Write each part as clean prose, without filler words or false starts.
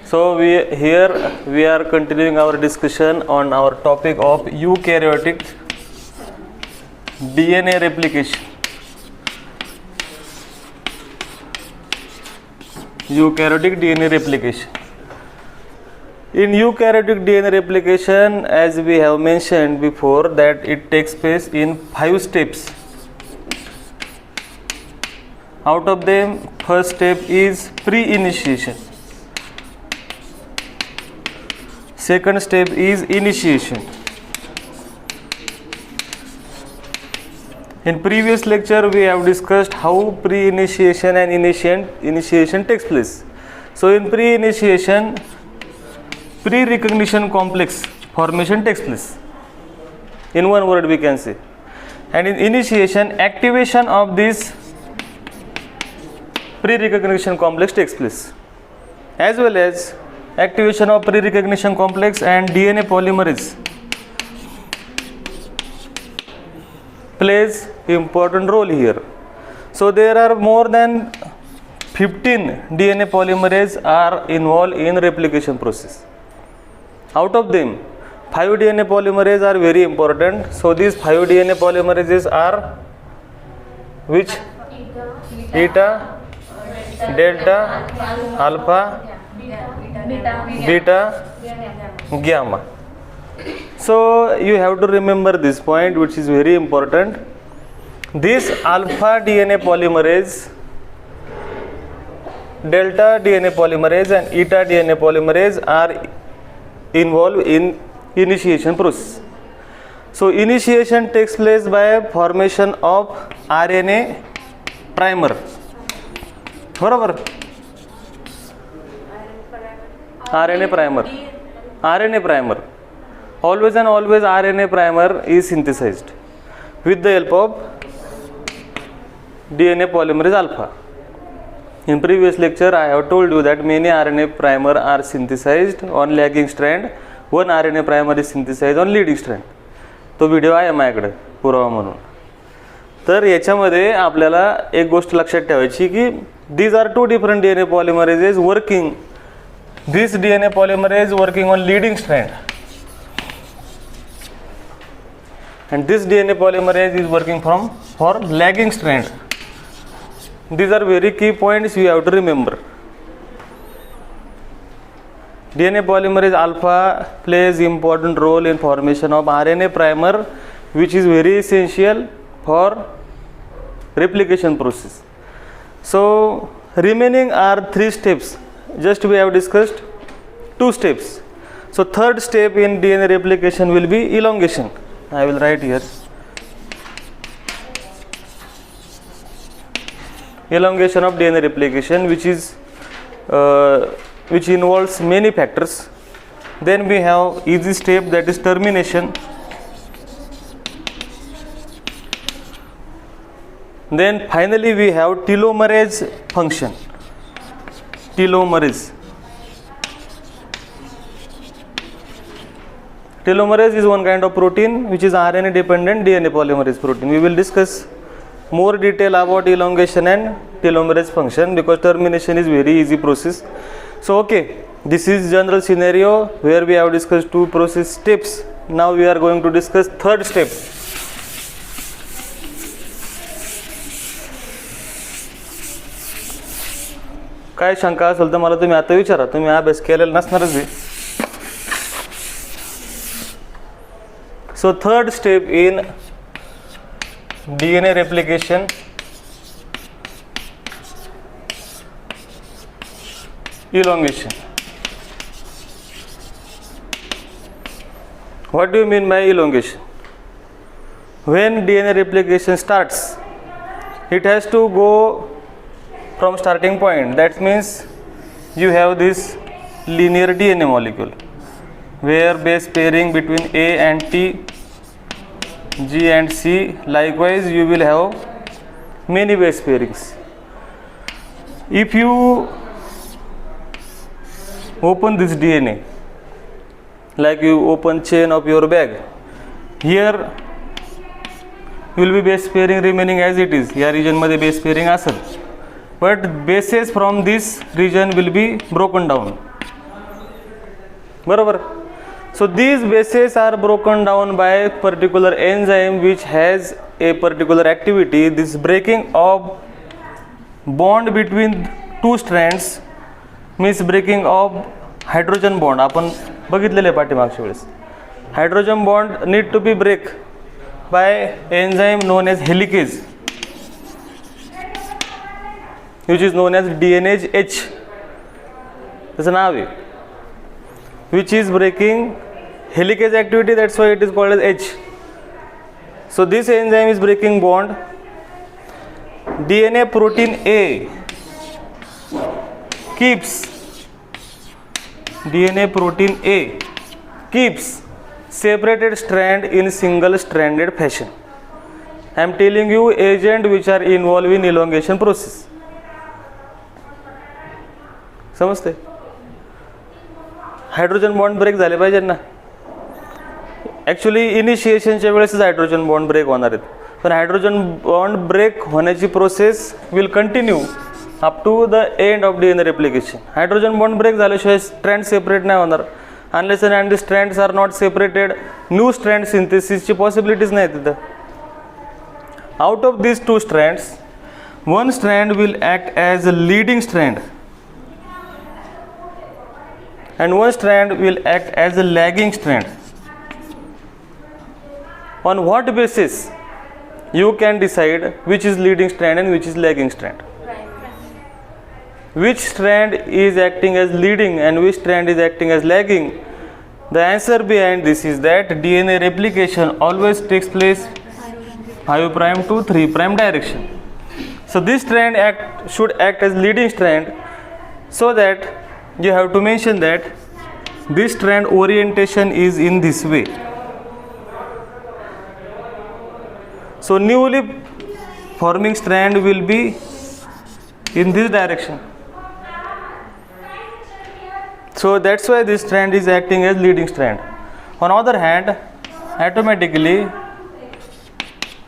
So we are continuing our discussion on our topic of eukaryotic DNA replication. Eukaryotic DNA replication. In eukaryotic DNA replication, as we have mentioned before, that it takes place in 5 steps. Out of them, first step is pre-initiation. Second step is initiation. In previous lecture, we have discussed how pre-initiation and initiation takes place. So in pre-initiation, pre-recognition complex formation takes place. In one word we can say. And in initiation, activation of this pre-recognition complex takes place, as well as activation of pre-recognition complex and DNA polymerase plays important role here. So there are more than 15 DNA polymerase are involved in replication process. Out of them, 5 DNA polymerase are very important. So these 5 DNA polymerases are which? Eta, delta, alpha, beta, gamma. So you have to remember this point, which is very important. This alpha DNA polymerase, delta DNA polymerase and eta DNA polymerase are involved in initiation process. So initiation takes place by formation of RNA primer. बरोबर? RNA primer. Always and always RNA primer is synthesized with the help of DNA polymerase alpha. In previous lecture, I have told you that many RNA primer are synthesized on lagging strand. One RNA primer is synthesized on leading strand. तो video आहे माझ्याकडे पुरावा म्हणून. तर याच्यामध्ये आपल्याला एक गोष्ट लक्षात ठेवायची की these are 2 different DNA polymerases working. This DNA polymerase working on leading strand, and this DNA polymerase is working for lagging strand. These are very key points you have to remember. DNA polymerase alpha plays important role in formation of RNA primer, which is very essential for replication process. So remaining are 3 steps. Just we have discussed 2 steps. So third step in DNA replication will be elongation. I will write here. Elongation of DNA replication, which involves many factors. Then we have easy step, that is termination. Then finally we have telomerase function. Telomerase is one kind of protein which is RNA dependent DNA polymerase protein. We will discuss more detail about elongation and telomerase function because termination is very easy process. So okay, this is general scenario where we have discussed 2 process steps. Now we are going to discuss third step. काय शंका असेल तर मला तुम्ही आता विचारा, तुम्ही अभ्यास केलेला नसणारच आहे. So third step in DNA replication, elongation. What do you mean by elongation? When DNA replication starts, it has to go from starting point. That means you have this linear DNA molecule where base pairing between A and T, G and C. Likewise, you will have many base pairings. If you open this DNA, like you open chain of your bag, here will be base pairing remaining as it is. या रिजनमध्ये base pairing असेल, but bases from this region will be broken down. बरोबर. So these bases are broken down by particular enzyme which has a particular activity. This breaking of bond between two strands means breaking of hydrogen bond. आपण बघितलेले पाठीमागच्या वेळेस. Hydrogen bond need to be break by enzyme known as helicase, which is known as DNase H. त्याचं नाव आहे, which is breaking helicase activity, that's why it is called as H. So this enzyme is breaking bond. DNA protein A keeps separated strand in single stranded fashion. I am telling you agent which are involved in elongation process. समजते? Hydrogen bond break झाले पाहिजे ना. Actually इनिशिएशनच्या वेळेसच hydrogen bond break होणार आहेत, पण hydrogen bond break होण्याची process will continue up to the end of DNA replication. Hydrogen bond break झाल्याशिवाय स्ट्रँड सेपरेट नाही होणार. Unless and the strands are not separated, new strand सिंथेसिसची possibilities नाही तिथं. Out of these two strands, one strand will act as a leading strand and one strand will act as a lagging strand. On what basis you can decide which is leading strand and which is lagging strand? Which strand is acting as leading and which strand is acting as lagging? The answer behind this is that DNA replication always takes place 5 prime to 3 prime direction. So this strand should act as leading strand, so that you have to mention that this strand orientation is in this way. So newly forming strand will be in this direction. So that's why this strand is acting as leading strand. On other hand, automatically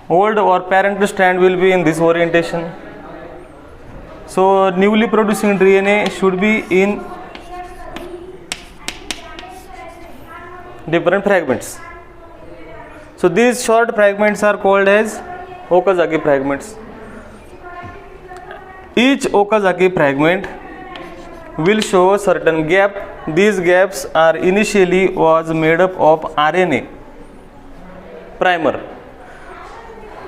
old or parent strand will be in this orientation. So newly producing DNA should be in different fragments. So these short fragments are called as Okazaki fragments. Each Okazaki fragment will show certain gap. These gaps are initially was made up of RNA primer.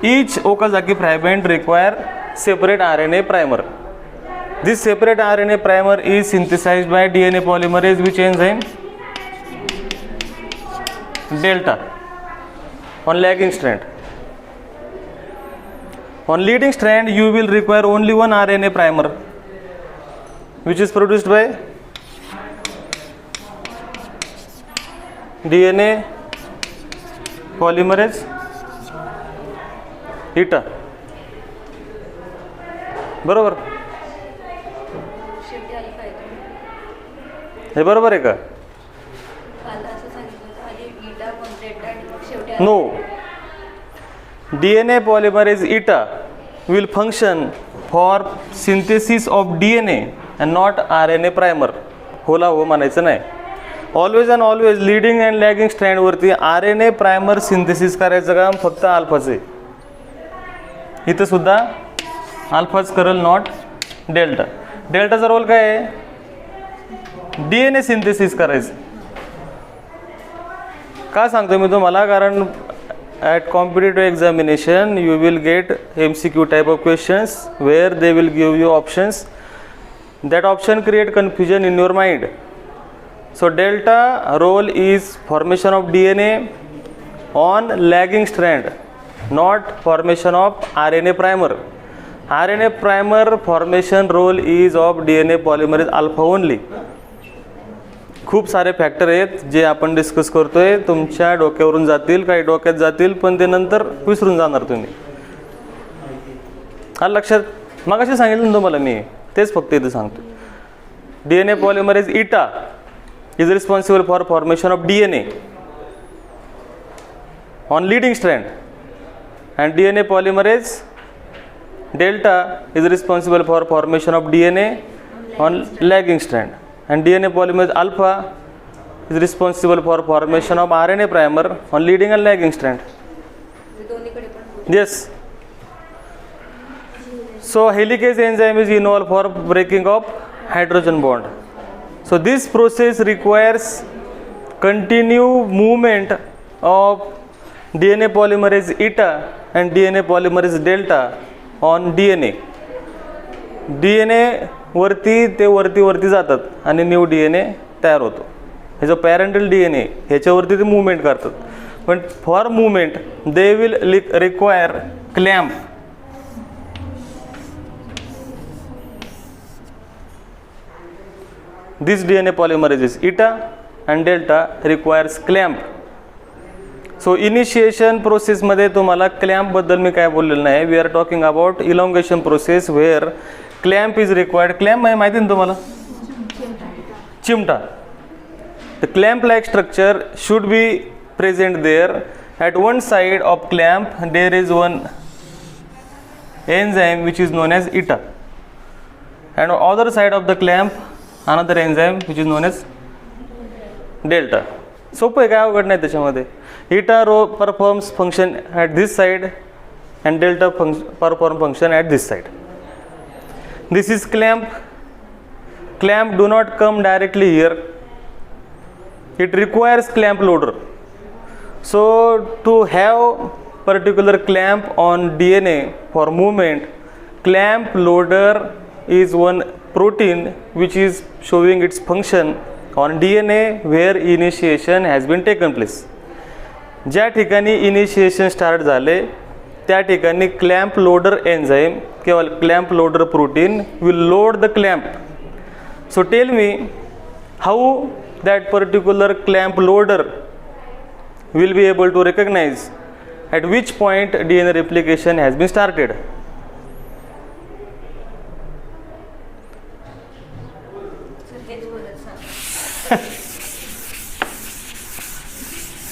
Each Okazaki fragment require separate RNA primer. This separate RNA primer is synthesized by DNA polymerase, which enzyme? Delta. On lagging strand. On leading strand, you will require only one RNA primer, which is produced by DNA polymerase eta. बरोबर. हे बरोबर आहे का? No. DNA polymerase eta will function for synthesis of DNA and not RNA primer. होला हो म्हणायचं नाही. Always and always leading and lagging स्ट्रँडवरती RNA primer synthesis करायचं काम फक्त अल्फाचं आहे. इथं सुद्धा अल्फाच करल, नॉट डेल्टा. डेल्टाचा रोल काय आहे? DNA सिंथेसिस करायचं. का सांगतो मी तुम्हाला? कारण at competitive examination you will get MCQ type of questions where they will give you options. That option create confusion in your mind. So delta role is formation of DNA on lagging strand, not formation of RNA primer. RNA primer formation role is of DNA polymerase alpha only. खूप सारे factor आहेत जे आपण discuss करतोय, तुमच्या डोक्यावरून जातील, काही डोक्यात जातील, पण ते नंतर विसरून जाणार तुम्ही. हा लक्षात मगाशी सांगितलं ना तुम्हाला मी, तेच फक्त इथे सांगतो. DNA polymerase eta is responsible for formation of DNA on leading strand and DNA polymerase delta is responsible for formation of DNA on lagging strand, and DNA polymerase alpha is responsible for formation of RNA primer on leading and lagging strand. Yes. So helicase enzyme is involved for breaking of hydrogen bond. So this process requires continued movement of DNA polymerase eta and DNA polymerase delta on DNA. DNA वरती ते वरती जातात आणि new DNA तयार होतो. हे जो parental DNA ह्याच्यावरती ते मूवमेंट करतात, पण for movement they will require clamp. This DNA polymerases eta and delta requires clamp. So initiation process मध्ये तुम्हाला clamp बद्दल मी काय बोललेलं नाही. We are talking about elongation process where clamp is required. Clamp माहिती ना तुम्हाला? चिमटा. The clamp like structure should be present there. At one side of clamp there is one enzyme which is known as eta, and on other side of the clamp another enzyme which is known as delta. सोपं आहे, काय अवघड नाही त्याच्यामध्ये. eta row performs function at this side and delta perform function at this side. This is clamp. Clamp do not come directly here. It requires clamp loader. So to have particular clamp on DNA for movement, clamp loader is one protein which is showing its function on DNA where initiation has been taken place. ज्या ठिकाणी initiation start झाले त्या ठिकाणी clamp loader enzyme किंवा clamp loader protein will load the clamp. So tell me how that particular clamp loader will be able to recognize at which point DNA replication has been started.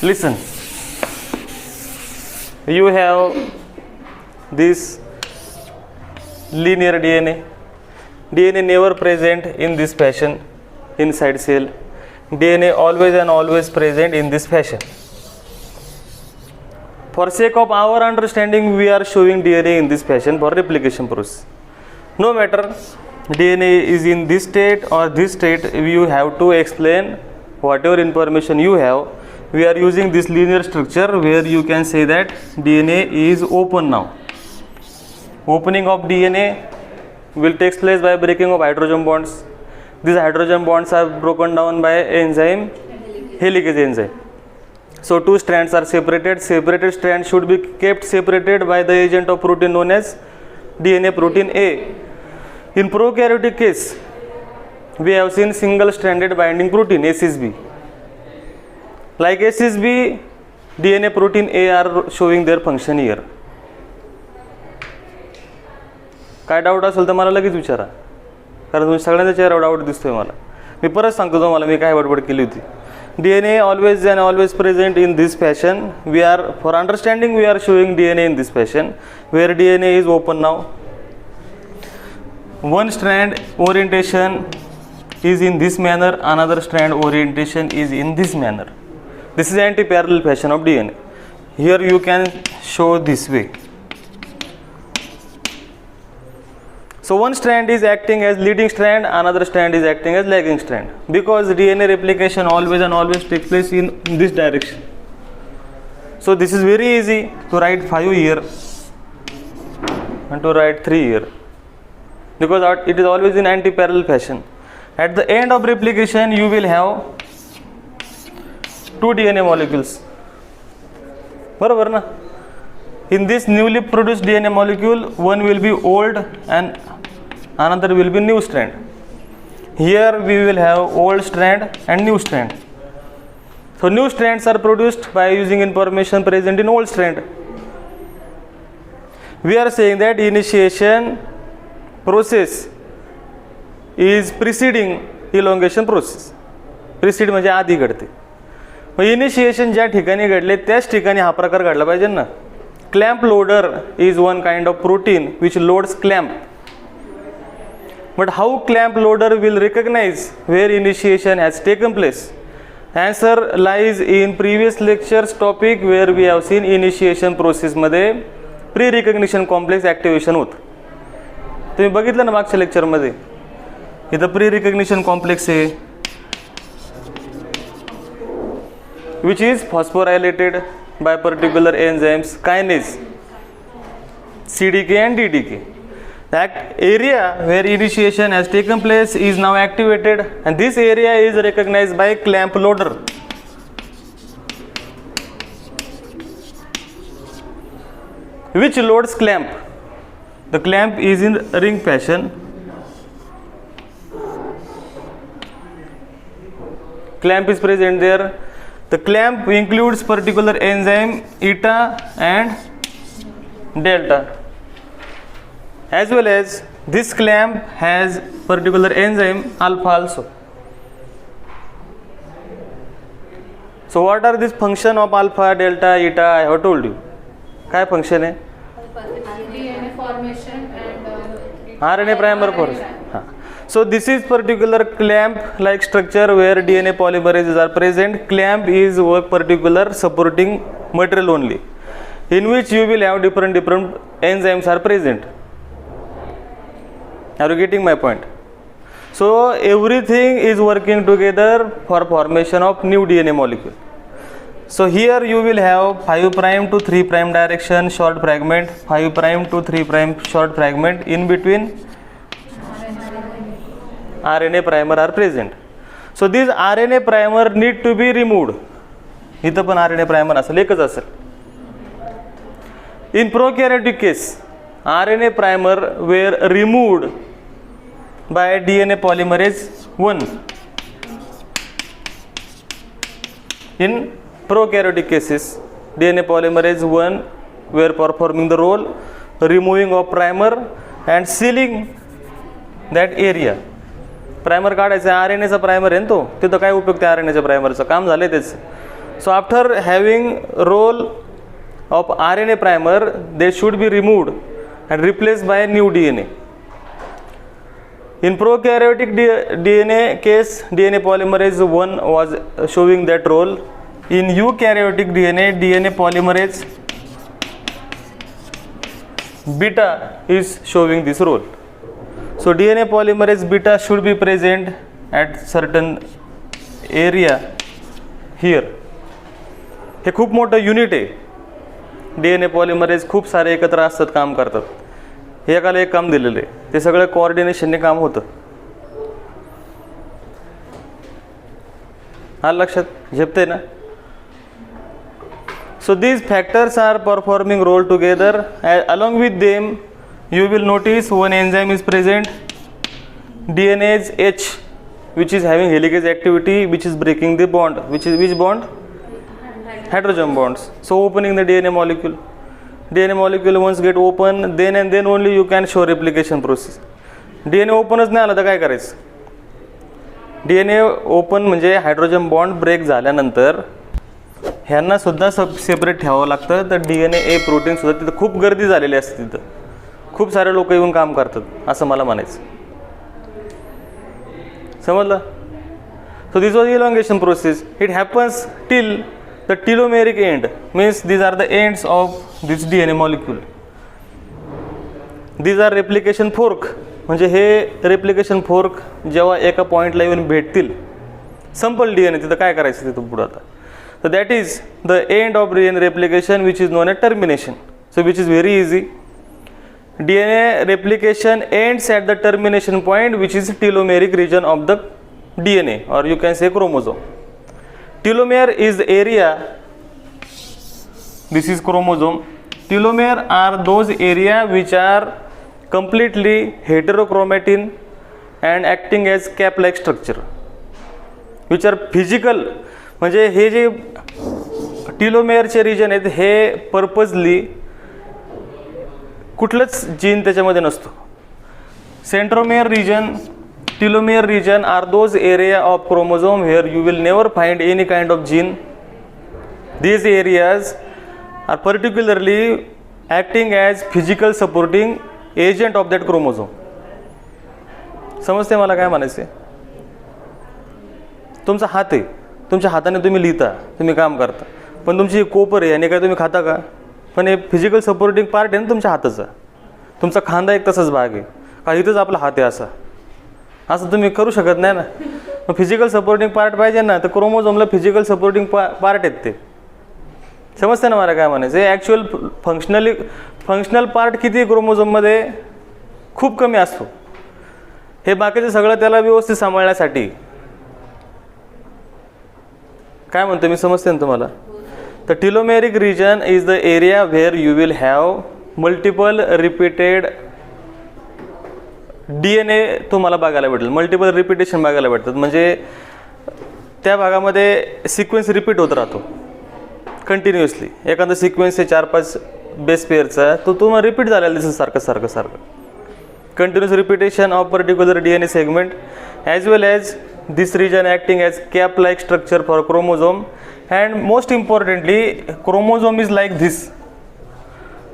Listen, you have this linear DNA. DNA never present in this fashion inside cell. DNA always and always present in this fashion. For sake of our understanding, we are showing DNA in this fashion for replication process. No matter DNA is in this state or this state, you have to explain whatever information you have. We are using this linear structure where you can say that DNA is open now. Opening of DNA will take place by breaking of hydrogen bonds. These hydrogen bonds are broken down by enzyme helicase enzyme. So two strands are separated. Separated strands should be kept separated by the agent of protein known as DNA protein A. In prokaryotic case, we have seen single stranded binding protein SSB. Like SSB, DNA protein A are showing their function here. काय doubt असेल तर मला लगेच विचारा, कारण तुम्ही सगळ्यांचा चेहरा डाऊट दिसतोय मला. मी परत सांगतो तुम्हाला मी काय बडबड केली होती. DNA always and always present in this fashion. We are, for understanding, we are showing DNA in this fashion where DNA is open now. One strand orientation is in this manner, another strand orientation is in this manner. This is anti-parallel fashion of DNA. Here you can show this way. So one strand is acting as leading strand, another strand is acting as lagging strand, because DNA replication always and always takes place in this direction. So this is very easy to write 5 here and to write 3 here, because it is always in anti-parallel fashion. At the end of replication you will have 2 DNA molecules. बरोबर ना? In this newly produced DNA molecule, one will be old and another will be new strand. Here we will have old strand and new strand. So new strands are produced by using information present in old strand. We are saying that initiation process is preceding elongation process. Precede म्हणजे आधी घडते. मग initiation ज्या ठिकाणी घडले त्याच ठिकाणी हा प्रकार घडला पाहिजे ना. Clamp loader is one kind of protein which loads clamp. But how clamp loader will recognize where initiation has taken place? Answer lies in previous lectures topic where we have seen initiation process मध्ये pre recognition complex activation होतं. तुम्ही बघितलं ना मागच्या लेक्चरमध्ये. इथं pre recognition complex आहे which is phosphorylated by particular enzymes kinase CDK and DDK. That area where initiation has taken place is now activated, and this area is recognized by clamp loader. Which loads clamp? The clamp is in ring fashion. Clamp is present there. The clamp includes particular enzyme eta and delta, as well as this clamp has particular enzyme alpha also. So what are this function of alpha, delta, eta? I have told you. काय function है? DNA formation and RNA primer formation. हाँ. So this is particular clamp like structure where DNA polymerases are present. Clamp is a particular supporting material only, in which you will have different enzymes are present. Are you getting my point? So everything is working together for formation of new DNA molecule. So here you will have 5' to 3' direction short fragment, 5' to 3' short fragment. In between RNA primer are present. So these RNA primer need to be removed. इथं पण RNA primer असेल, एकच असेल. In prokaryotic case, RNA primer were removed by DNA polymerase 1. In prokaryotic cases, DNA polymerase 1 were performing the role removing of primer and sealing that area. Primer काढायचं आहे, RNAचा primer आहे ना तो, तिथं काय उपयोग त्या RNAच्या प्रायमरचं काम झालं आहे त्याचं. So after having role of RNA primer they should be removed and replaced by new DNA. In prokaryotic DNA case, DNA polymerase 1 was showing that role. In eukaryotic DNA, DNA polymerase beta is showing this role. So DNA polymerase beta should be present at certain area here. हे खूप मोठं unit आहे. DNA polymerase खूप सारे एकत्र असतात, काम करतात. हे एकाला एक काम दिलेलं आहे, ते सगळं कोऑर्डिनेशनने काम होतं. हा लक्षात झेपते ना. So these factors are performing role together. Along with them, you will notice one enzyme is present, DNase H, which is having helicase activity, which is breaking the bond. Which bond? Hydrogen bonds. So opening the DNA molecule. DNA molecule once get open, then and then only you can show replication process. DNA openच नाही आला तर काय करायचं? DNA open म्हणजे hydrogen bond break झाल्यानंतर ह्यांना सुद्धा separate ठेवावं लागतं. तर DNA A प्रोटीन सुद्धा तिथं खूप गर्दी झालेली असते, तिथं खूप सारे लोक येऊन काम करतात असं मला म्हणायचं. समजलं? So this was elongation process. It happens till the telomeric end, means these are the ends of this DNA molecule. These are replication fork. म्हणजे हे replication fork जेव्हा एका पॉइंटला येऊन भेटतील, संपल DNA, तिथं काय करायचं तिथं पुढं आता. So that is the end of DNA replication, which is known as termination. So which is very easy. DNA replication ends at the termination point, which is telomeric region of the DNA, or you can say chromosome. Telomere is the area, this is chromosome. Telomere are those area which are completely heterochromatin and acting as cap like structure, which are physical. म्हणजे हे जे टेलोमेअरचे region आहेत हे purposely कुठलंच gene त्याच्यामध्ये नसतो. Centromere region, telomere region are those area of chromosome where you will never find any kind of gene. These areas are particularly acting as physical supporting agent of that chromosome. समजते मला काय म्हणायचं आहे? तुमचा हात आहे, तुमच्या हाताने तुम्ही लिहिता, तुम्ही काम करता, पण तुमची कोपर आहे आणि काय तुम्ही खाता का? पण हे फिजिकल सपोर्टिंग पार्ट आहे ना तुमच्या हाताचा. तुमचा खांदा एक तसाच भाग आहे का, इथंच आपला हात आहे असा, असं तुम्ही करू शकत नाही ना. मग फिजिकल सपोर्टिंग पार्ट पाहिजे ना, तर क्रोमोझोमला फिजिकल सपोर्टिंग पार्ट आहेत ते. समजते ना मला काय म्हणायचं? ॲक्च्युअल फंक्शनल पार्ट किती क्रोमोझोममध्ये? खूप कमी असतो. हे बाकीचं सगळं त्याला व्यवस्थित सांभाळण्यासाठी. काय म्हणतो मी, समजते ना तुम्हाला? तर telomeric region is the area where you will have multiple repeated DNA तुम्हाला बघायला भेटेल, मल्टिपल रिपिटेशन बघायला भेटतात. म्हणजे त्या भागामध्ये सिक्वेन्स रिपीट होत राहतो कंटिन्युअसली. एखादा सिक्वेन्स आहे 4-5 बेस पेअरचा, तो तुम्हाला रिपीट झालेला दिसेल सारखं सारखं सारखं. Continuous repetition of particular DNA segment as well as this region acting as cap-like structure for chromosome, and most importantly chromosome is like this.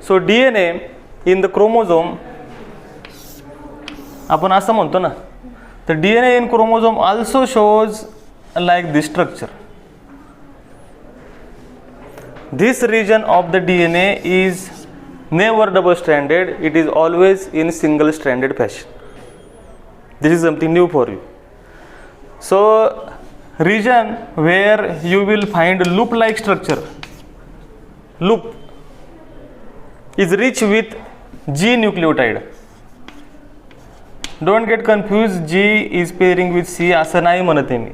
So DNA in the chromosome, आपण असं म्हणतो ना, तर DNA in chromosome also shows like this structure. This region of the DNA is never double stranded, it is always in single stranded fashion. This is something new for you. So region where you will find loop like structure, loop is rich with G nucleotide. Don't get confused, G is pairing with C असं नाही म्हणत आहे मी.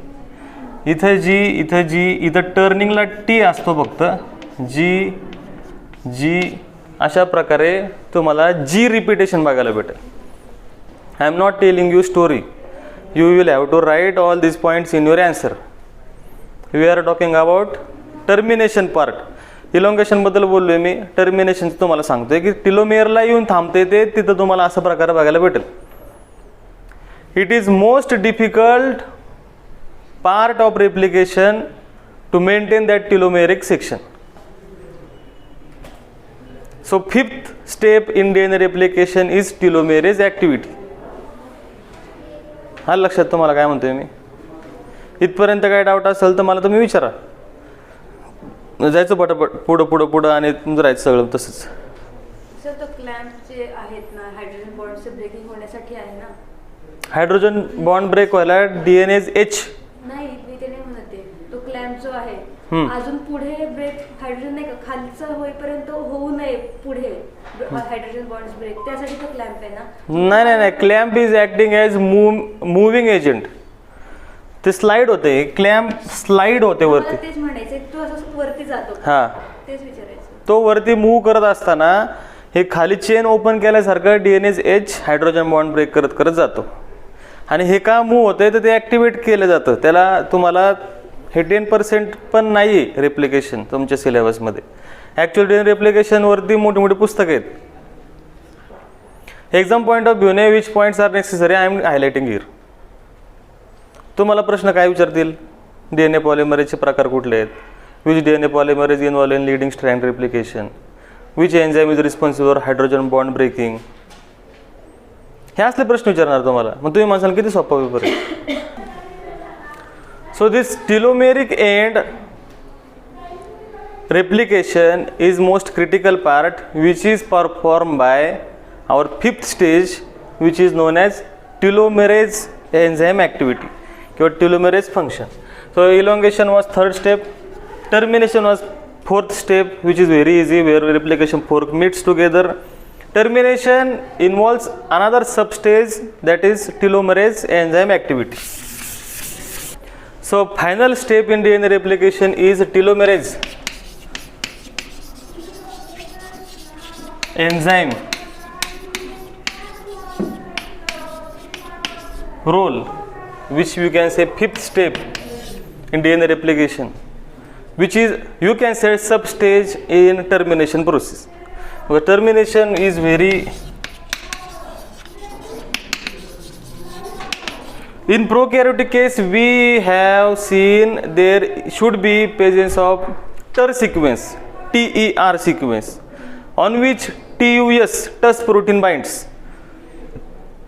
इथं G, इथं G, इथं टर्निंगला T असतो फक्त. G अशा प्रकारे तुम्हाला G रिपिटेशन बघायला भेटेल. I am not telling you story. You will have to write all these points in your answer. We are talking about termination part. Elongation बद्दल बोललोय मी. टर्मिनेशन तुम्हाला सांगतोय की टिलोमेअरला येऊन थांबते ते, तिथं तुम्हाला असा प्रकार बघायला भेटेल. It is most difficult part of replication to maintain that telomeric section. So 5th step in DNA replication is telomerase activity. हा लक्षात तुम्हाला काय म्हणतोय मी? इथपर्यंत काय डाऊट असेल तर मला तुम्ही विचारा. जायचं पटापट पुढं पुढं पुढं आणि तुमचं राहायचं सगळं तसंच. सर तो क्लॅम्प जे आहेत ना, हायड्रोजन बॉन्डचे ब्रेकिंग होण्यासाठी आहे ना. हायड्रोजन बॉन्ड ब्रेक व्हायला DNA H नाही, मी ते नाही म्हणते. तो क्लॅम्प जो आहे अजून पुढे ब्रेक हायड्रोजन नाही का खालचं होईपर्यंत होऊ नये पुढे हायड्रोजन बॉन्ड्स ब्रेक, त्यासाठी तो क्लॅम्प आहे ना. नाही नाही नाही, clamp is acting as moving agent. ते स्लाइड होते, क्लॅम्प स्लाइड होते वरती. तेच म्हणायचं, तो असं वरती जातो. हां, तेच विचारायचं. तो वरती मूव करत असताना हे खाली चेन ओपन केल्यासारखं DNA H hydrogen bond break करत करत जातो. आणि हे का मूव होतंय तर ते ॲक्टिवेट केलं जातं. त्याला तुम्हाला हे 10% पण नाही आहे रेप्लिकेशन तुमच्या सिलेबसमध्ये. ॲक्च्युअल DNA रेप्लिकेशनवरती मोठी मोठी पुस्तकं आहेत. एक्झाम पॉईंट ऑफ व्ह्यूने which points are necessary I am highlighting here. तुम्हाला प्रश्न काय विचारतील? DNA पॉलिमरेजचे प्रकार कुठले आहेत? Which DNA polymerase involved in leading strand replication? Which enzyme is responsible for hydrogen bond breaking? हे असले प्रश्न विचारणार तुम्हाला. मग तुम्ही म्हणाल किती सोपा पेपर आहे. So this telomeric end replication is most critical part which is performed by our 5th stage, which is known as telomerase enzyme activity or telomerase function. So elongation was 3rd step, termination was 4th step, which is very easy where replication fork meets together. Termination involves another substage, that is telomerase enzyme activity. So final step in DNA replication is telomerase enzyme role, which you can say 5th step in DNA replication, which is you can say sub-stage in termination process. But termination is very in prokaryotic case we have seen there should be presence of TER sequence, TER sequence. On which TUS टस protein binds.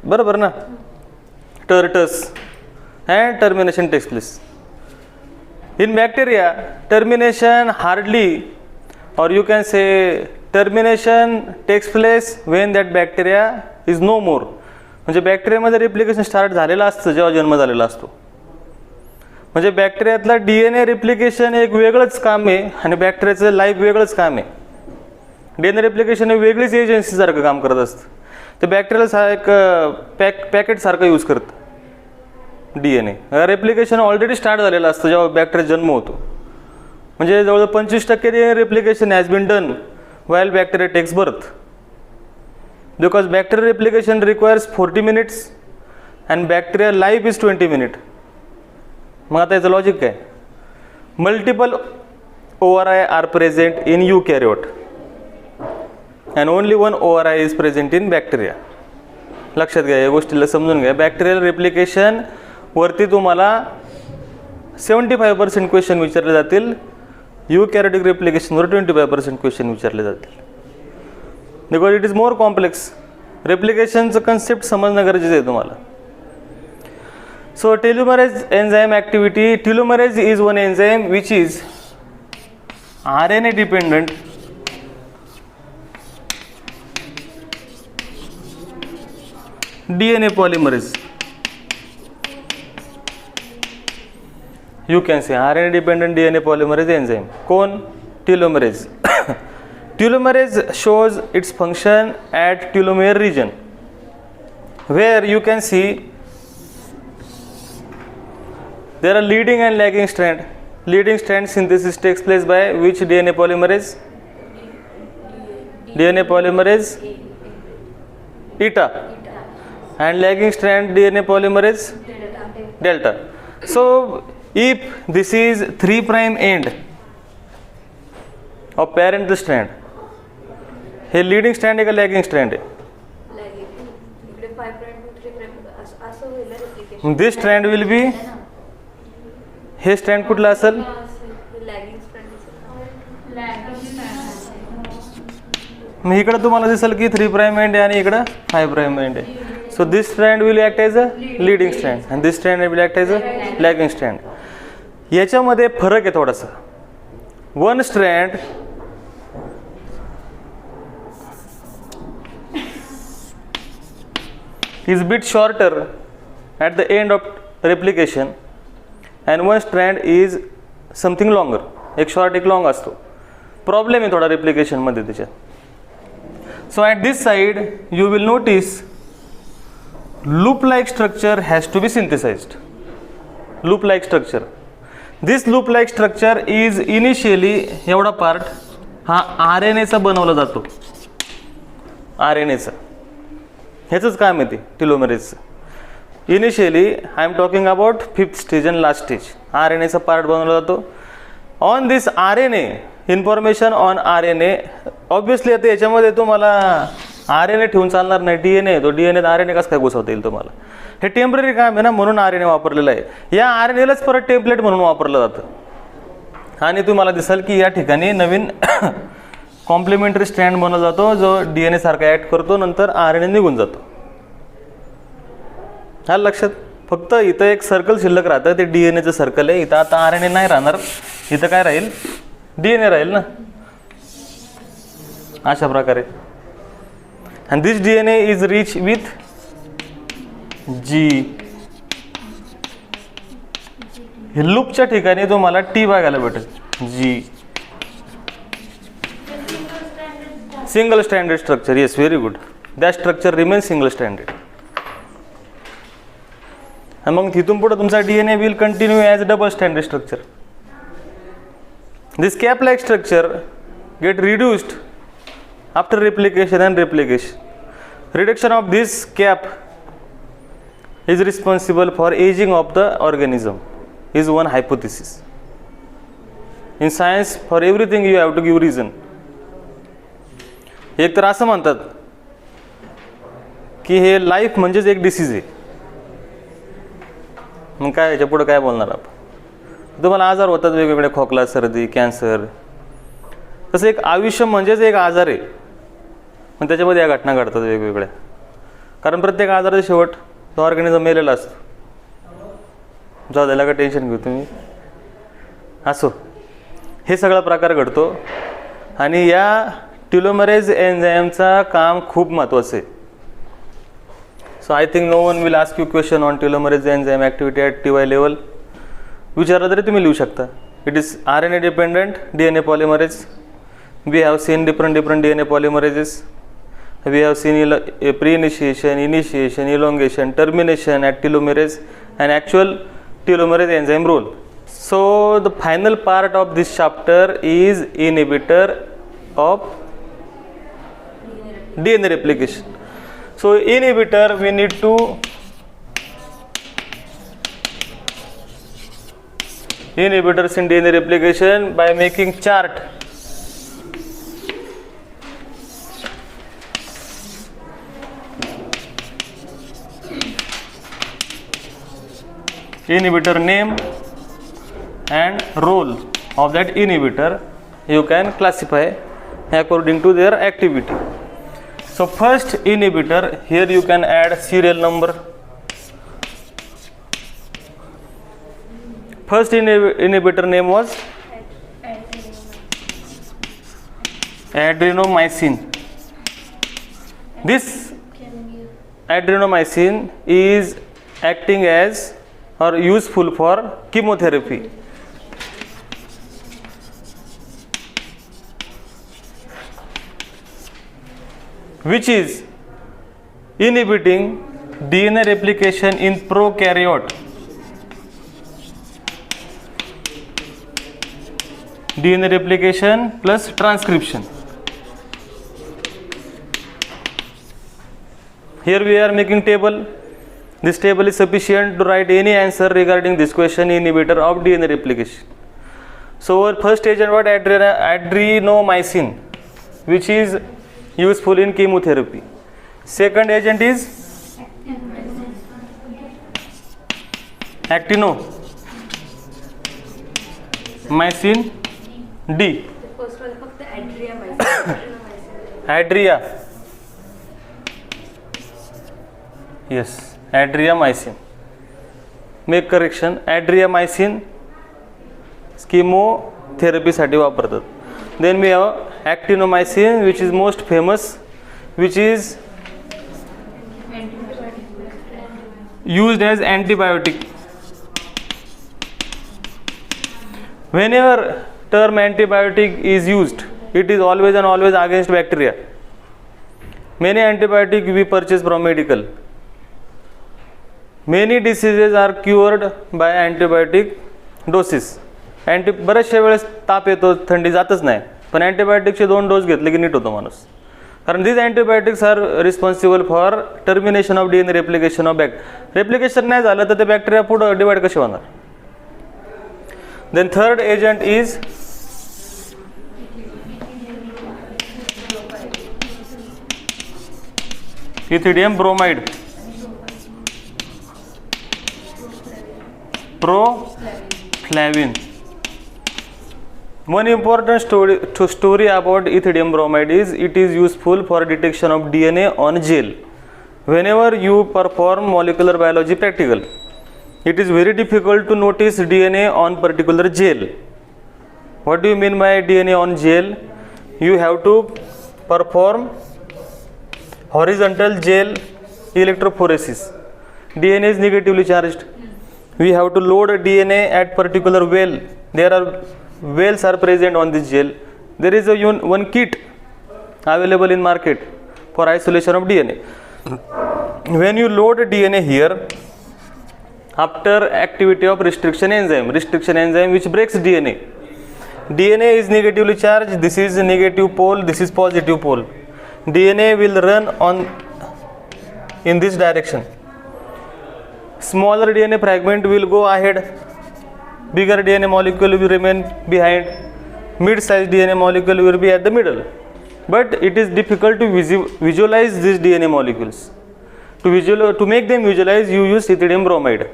बरोबर ना, टस and termination takes place. In bacteria, termination hardly, or you can say termination takes place when that bacteria is no more. म्हणजे बॅक्टेरियामध्ये replication start झालेलं असतं जेव्हा जन्म झालेला असतो. म्हणजे बॅक्टेरियातला DNA रिप्लिकेशन एक वेगळंच काम आहे आणि बॅक्टेरियाचं लाईफ वेगळंच काम आहे. DNA रिप्लिकेशन हे वेगळीच एजन्सीसारखं काम करत असतं. ते बॅक्टेरियाला एक पॅकेटसारखं यूज करतं DNA. रेप्लिकेशन ऑलरेडी स्टार्ट झालेलं असतं जेव्हा बॅक्टेरिया जन्म होतो. म्हणजे जवळजवळ 25% DNA replication has been done while bacteria takes birth. Because bacteria replication requires 40 minutes and bacteria life is 20 minutes. मग आता याचं लॉजिक काय? Multiple ORI are present in eukaryote and only one ORI is present in bacteria. लक्षात घ्या, या गोष्टीला समजून घ्या. बॅक्टेरियल रेप्लिकेशन वरती तुम्हाला 75% क्वेश्चन विचारले जातील. यूकॅरियोटिक रेप्लिकेशनवर 25% क्वेश्चन विचारले जातील. Because it is more complex. रेप्लिकेशनचं कन्सेप्ट समजणं गरजेचं आहे तुम्हाला. So telomerase enzyme activity. Telomerase is one enzyme which is RNA dependent DNA polymerase. You can say RNA dependent DNA polymerase enzyme. कोण? Telomerase. Telomerase shows its function at telomere region, where you can see there are leading and lagging strand. Leading strand synthesis takes place by which DNA polymerase? DNA polymerase eta. And lagging strand DNA polymerase delta. So if this is 3' end of parent strand, हे leading strand आहे का lagging strand आहे? इकडे 5.23 असं होईल replication. This strand will be, hey strand कुठला असेल? Lagging strand. मग इकडं तुम्हाला दिसेल की 3' end आहे आणि इकडं 5' end आहे. So this strand will act as a leading strand and this strand will act as a lagging strand. याच्यामध्ये फरक आहे थोडासा. One strand is bit shorter at the end of replication and one strand is something longer. एक short एक long असतो. Problem आहे थोडा replication मध्ये त्याच्यात. So at this side you will notice loop-like structure has to be synthesized. Loop-like structure. This loop-like structure is initially एवढा part हा RNA बनवला जातो. RNA ह्याचंच काम आहे ते टेलोमेरेजचं. Initially I am talking about 5th stage and last stage. RNA part बनवला जातो. On this RNA information on RNA obviously आता याच्यामध्ये तुम्हाला RNA ठेवून चालणार नाही. DNA तो DNA RNA कसं काय घुसवता येईल तुम्हाला? हे टेम्पररी काम आहे ना, म्हणून RNA वापरलेलं आहे. या RNAलाच परत टेम्पलेट म्हणून वापरलं जातं आणि तुम्हाला दिसेल की या ठिकाणी नवीन कॉम्प्लिमेंटरी स्ट्रँड बनवला जातो जो DNA सारखा ॲक्ट करतो, नंतर RNA निघून जातो. हा लक्षात. फक्त इथं एक सर्कल शिल्लक राहतं, ते DNAचं सर्कल आहे. इथं आता RNA नाही राहणार, इथं काय राहील? DNA राहील ना, अशा प्रकारे. and this DNA is rich with G. हे लूपच्या ठिकाणी तुम्हाला T बघायला भेटेल. G single standard structure. Yes, very good. That structure remains single standard. आणि मग तिथून पुढे तुमचा DNA will continue as double standard structure. This cap like structure gate reduced after replication and replication. Reduction of this cap is responsible for aging of the organism is one hypothesis. In science, for everything you have to give reason. एक तर असं म्हणतात की हे life म्हणजेच एक disease आहे. मग काय याच्या पुढे काय बोलणार आपण? तुम्हाला आजार होतात वेगवेगळे, खोकला, सर्दी, कॅन्सर. तसं एक आयुष्य म्हणजेच एक आजार आहे. आणि त्याच्यामध्ये या घटना घडतात वेगवेगळ्या. कारण प्रत्येक आजाराचा शेवट तो ऑर्गॅनिझम मेलेला असतो. जाऊ द्यायला का टेन्शन घेऊ तुम्ही. असो, हे सगळा प्रकार घडतो आणि या टेलोमेरेज एन्झाईमचा काम खूप महत्त्वाचं आहे. So I think no one will ask you question on telomerase enzyme activity at TY level. विचारलं तरी तुम्ही लिहू शकता. It is RNA dependent DNA polymerase. We have seen different DNA polymerases. We have seen pre-initiation, initiation, elongation, termination at telomerase and actual telomerase enzyme role. So the final part of this chapter is inhibitor of DNA replication. So inhibitor, we need to inhibitors in DNA replication by making chart. Inhibitor name and role of that inhibitor you can classify according to their activity. So first inhibitor, here you can add serial number. First inhibitor name was adrenomycin. This adrenomycin is acting as or useful for chemotherapy. Which is inhibiting DNA replication in prokaryote. DNA replication plus transcription. Here we are making table. This table is sufficient to write any answer regarding this question, inhibitor of DNA replication. So our first agent was adrenomycin, which is useful in chemotherapy. Second agent is actinomycin D. First वाला फक्त ॲड्रियामायसिन. Adria. Yes, adriamycin. Make correction. Adriamycin chemotherapy वापरतात. Then we have actinomycin, which is most famous, which is used as antibiotic. Whenever term antibiotic is used, it is always and always against bacteria. Many antibiotics we purchase from medical. Many diseases are cured by antibiotic doses. बऱ्याचशा वेळेस ताप येतो, थंडी जातच नाही, पण अँटीबायोटिकचे 2 डोस घेतले की नीट होतो माणूस. कारण these antibiotics are responsible for termination of DNA replication of replication नाही झालं तर ते बॅक्टेरिया पुढे डिवाइड कसे होणार. Then third agent is ethidium bromide. Proflavin. One important story about ethidium bromide is it is useful for detection of DNA on gel. Whenever you perform molecular biology practical, it is very difficult to notice DNA on particular gel. What do you mean by DNA on gel? You have to perform horizontal gel electrophoresis. DNA is negatively charged. We have to load DNA at particular well. There are wells are present on this gel. There is one kit available in market for isolation of DNA. When you load DNA here, after activity of restriction enzyme which breaks DNA is negatively charged. This is negative pole, this is positive pole. DNA will run on in this direction. Smaller DNA fragment will go ahead, bigger DNA molecule will remain behind, mid-sized DNA molecule will be at the middle. But it is difficult to visualize these DNA molecules. To make them visualize, you use ethidium bromide.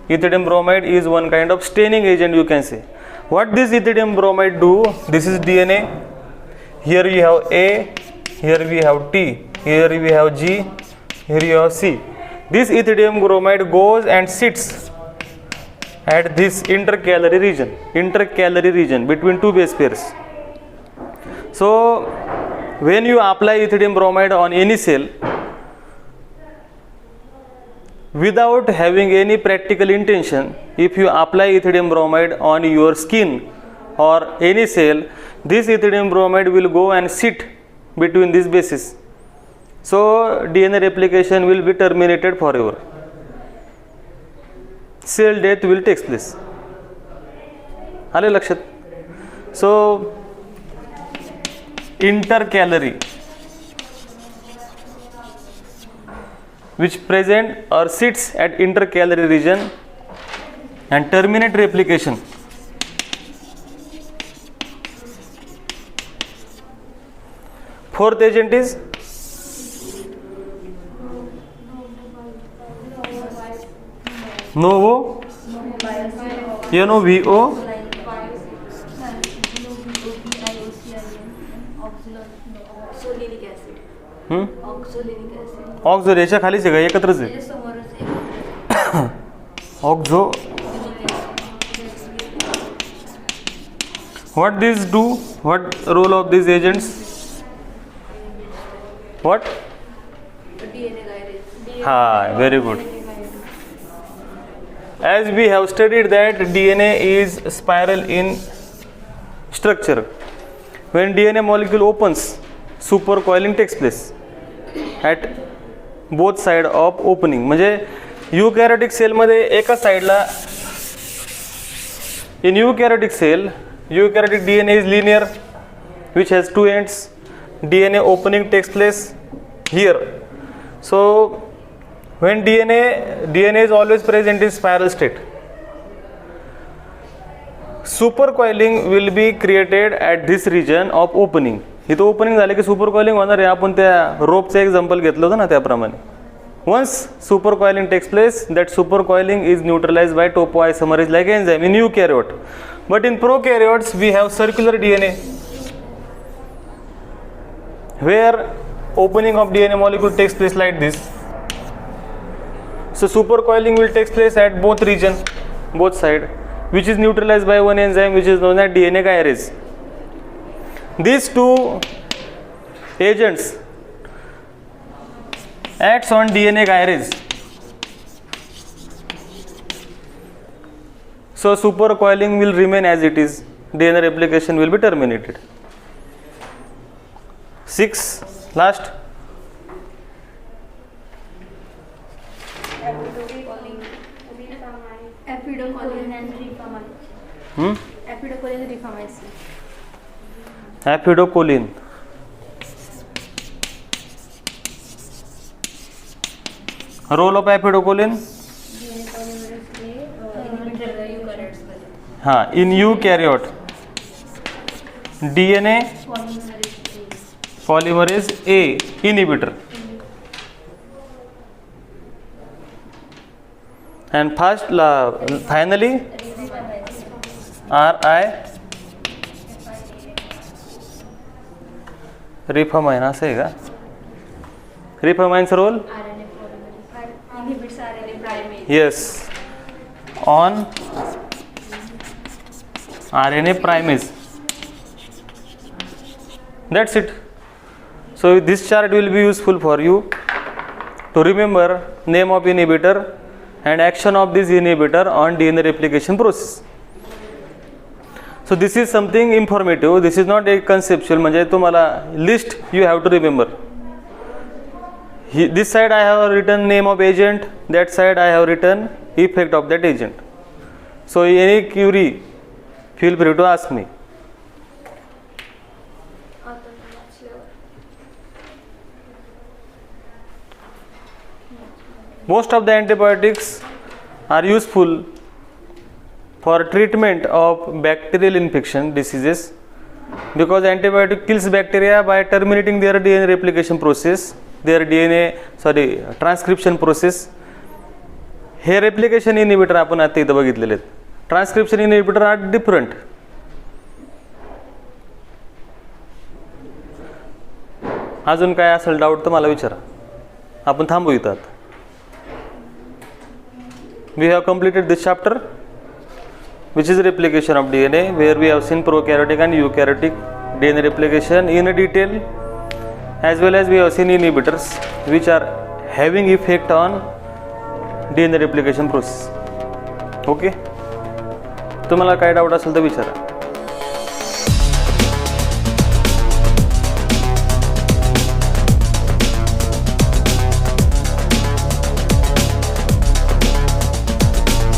Ethidium bromide is one kind of staining agent, you can say. What this ethidium bromide do? This is DNA. Here you have A, here we have T, here we have G, here you have C. This ethidium bromide goes and sits at this intercalary region between two base pairs. So when you apply ethidium bromide on any cell without having any practical intention, if you apply ethidium bromide on your skin or any cell, this ethidium bromide will go and sit between these bases. So DNA replication will be terminated forever. Cell death will take place. आले लक्षात? So intercalary, which present or sits at intercalary region and terminate replication. Fourth agent is novo, NOVO, oxolinic acid. Oxolinic acid ऑक्झो याच्या खालीच आहे का एकत्रच आहे? समोरच आहे. ऑक्झो. What these do? What role of these agents? What? DNA gyrase. Ha, very good. As we have studied that DNA is spiral in structure. When DNA molecule opens, supercoiling takes place at both side of opening. म्हणजे eukaryotic cell मध्ये एका साइडला, in eukaryotic cell, eukaryotic DNA is linear, which has two ends. DNA opening takes place here. So when DNA is always present in spiral state. Supercoiling will be created at this region of opening. इथं opening झाले की सुपरकॉइलिंग होणार आहे. आपण त्या रोपचं example घेतलं होतं ना त्याप्रमाणे. Once supercoiling takes place, that supercoiling is neutralized by topoisomerase like enzyme in eukaryote. But in prokaryotes we have circular DNA, where opening of DNA molecule takes place like this. So supercoiling will take place at both region, both side, which is neutralized by one enzyme which is known as DNA gyrase. These two agents acts on DNA gyrase. So supercoiling will remain as it is. DNA replication will be terminated. 6, last. Apidocolin. Role of apidocolin? हाँ, in eukaryote DNA polymerase A inhibitor. And finally रिफामाइन असं आहे का? रिफामाइनचा role? inhibits RNA primase. Yes, on RNA primase. That's it. So this chart will be useful for you to remember name of inhibitor and action of this inhibitor on DNA replication process. So this is something informative. This is not a conceptual. म्हणजे तुम्हाला list you have to remember. This side I have written name of agent. That side I have written effect of that agent. So any query, feel free to ask me. Most of the antibiotics are useful for treatment of bacterial infection diseases because antibiotic kills bacteria by terminating their DNA replication process, their transcription process. Hey replication inhibitor आपण आता इथं बघितलेले आहेत. Transcription inhibitor are different. अजून काय असेल doubt तर मला विचारा, आपण थांबू इथं. We have completed this chapter, which is replication of DNA, where we have seen prokaryotic and eukaryotic DNA replication in detail, as well as we have seen inhibitors which are having effect on DNA replication process. Okay, तुम्हाला काय doubt असेल तर विचारा.